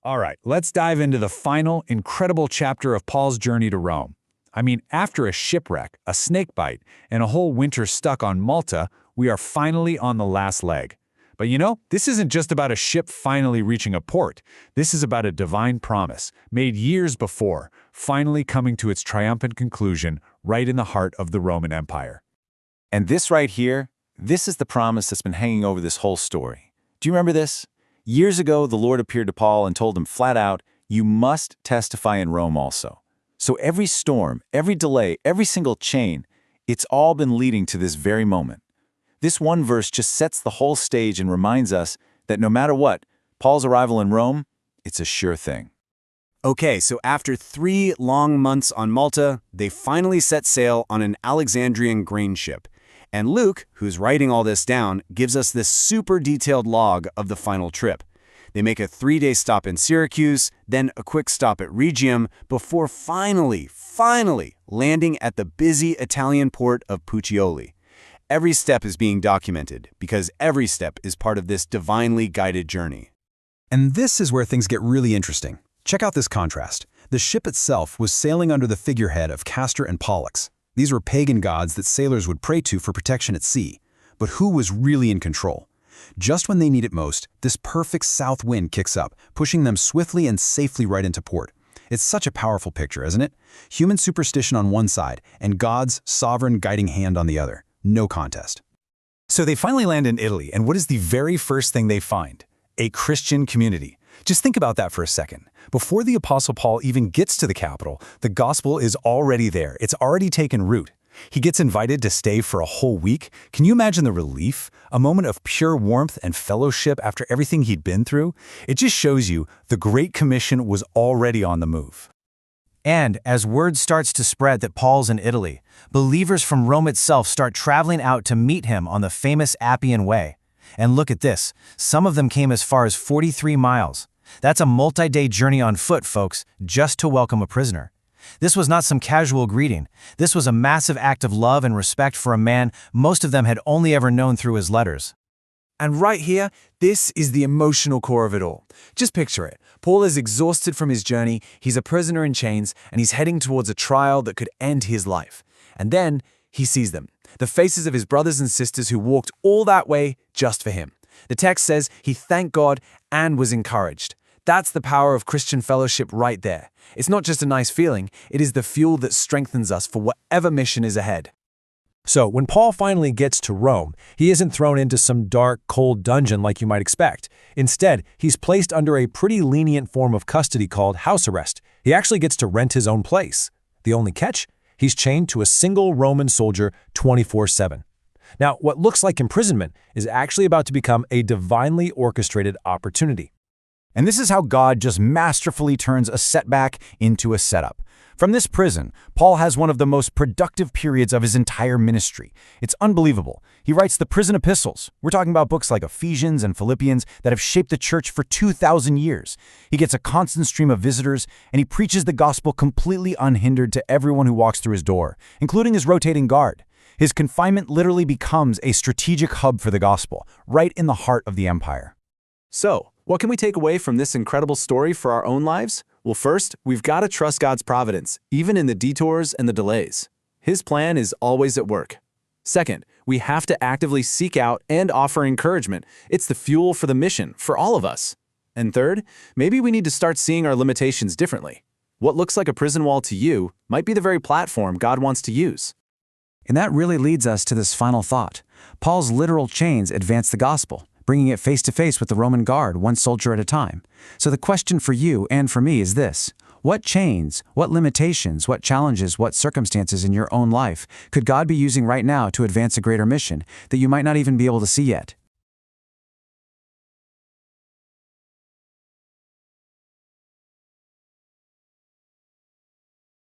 All right, let's dive into the final, incredible chapter of Paul's journey to Rome. I mean, after a shipwreck, a snakebite, and a whole winter stuck on Malta, we are finally on the last leg. But you know, this isn't just about a ship finally reaching a port. This is about a divine promise, made years before, finally coming to its triumphant conclusion right in the heart of the Roman Empire. And this right here, this is the promise that's been hanging over this whole story. Do you remember this? Years ago, the Lord appeared to Paul and told him flat out, you must testify in Rome also. So every storm, every delay, every single chain, it's all been leading to this very moment. This one verse just sets the whole stage and reminds us that no matter what, Paul's arrival in Rome, it's a sure thing. Okay, so after 3 long months on Malta, they finally set sail on an Alexandrian grain ship. And Luke, who's writing all this down, gives us this super detailed log of the final trip. They make a 3-day stop in Syracuse, then a quick stop at Rhegium, before finally landing at the busy Italian port of Puteoli. Every step is being documented, because every step is part of this divinely guided journey. And this is where things get really interesting. Check out this contrast. The ship itself was sailing under the figurehead of Castor and Pollux. These were pagan gods that sailors would pray to for protection at sea. But who was really in control? Just when they need it most, this perfect south wind kicks up, pushing them swiftly and safely right into port. It's such a powerful picture, isn't it? Human superstition on one side, and God's sovereign guiding hand on the other. No contest. So they finally land in Italy, and what is the very first thing they find? A Christian community. Just think about that for a second. Before the Apostle Paul even gets to the capital, the gospel is already there. It's already taken root. He gets invited to stay for a whole week. Can you imagine the relief? A moment of pure warmth and fellowship after everything he'd been through? It just shows you the Great Commission was already on the move. And as word starts to spread that Paul's in Italy, believers from Rome itself start traveling out to meet him on the famous Appian Way. And look at this, some of them came as far as 43 miles. That's a multi-day journey on foot, folks, just to welcome a prisoner. This was not some casual greeting. This was a massive act of love and respect for a man most of them had only ever known through his letters. And right here, this is the emotional core of it all. Just picture it. Paul is exhausted from his journey, he's a prisoner in chains, and he's heading towards a trial that could end his life. And then he sees them, the faces of his brothers and sisters who walked all that way just for him. The text says he thanked God and was encouraged. That's the power of Christian fellowship right there. It's not just a nice feeling, it is the fuel that strengthens us for whatever mission is ahead. So when Paul finally gets to Rome, he isn't thrown into some dark, cold dungeon like you might expect. Instead, he's placed under a pretty lenient form of custody called house arrest. He actually gets to rent his own place. The only catch? He's chained to a single Roman soldier 24/7. Now, what looks like imprisonment is actually about to become a divinely orchestrated opportunity. And this is how God just masterfully turns a setback into a setup. From this prison, Paul has one of the most productive periods of his entire ministry. It's unbelievable. He writes the prison epistles. We're talking about books like Ephesians and Philippians that have shaped the church for 2,000 years. He gets a constant stream of visitors, and he preaches the gospel completely unhindered to everyone who walks through his door, including his rotating guard. His confinement literally becomes a strategic hub for the gospel, right in the heart of the empire. So, what can we take away from this incredible story for our own lives? Well, first, we've got to trust God's providence, even in the detours and the delays. His plan is always at work. Second, we have to actively seek out and offer encouragement. It's the fuel for the mission for all of us. And third, maybe we need to start seeing our limitations differently. What looks like a prison wall to you might be the very platform God wants to use. And that really leads us to this final thought. Paul's literal chains advance the gospel, bringing it face to face with the Roman guard, one soldier at a time. So the question for you and for me is this: what chains, what limitations, what challenges, what circumstances in your own life could God be using right now to advance a greater mission that you might not even be able to see yet?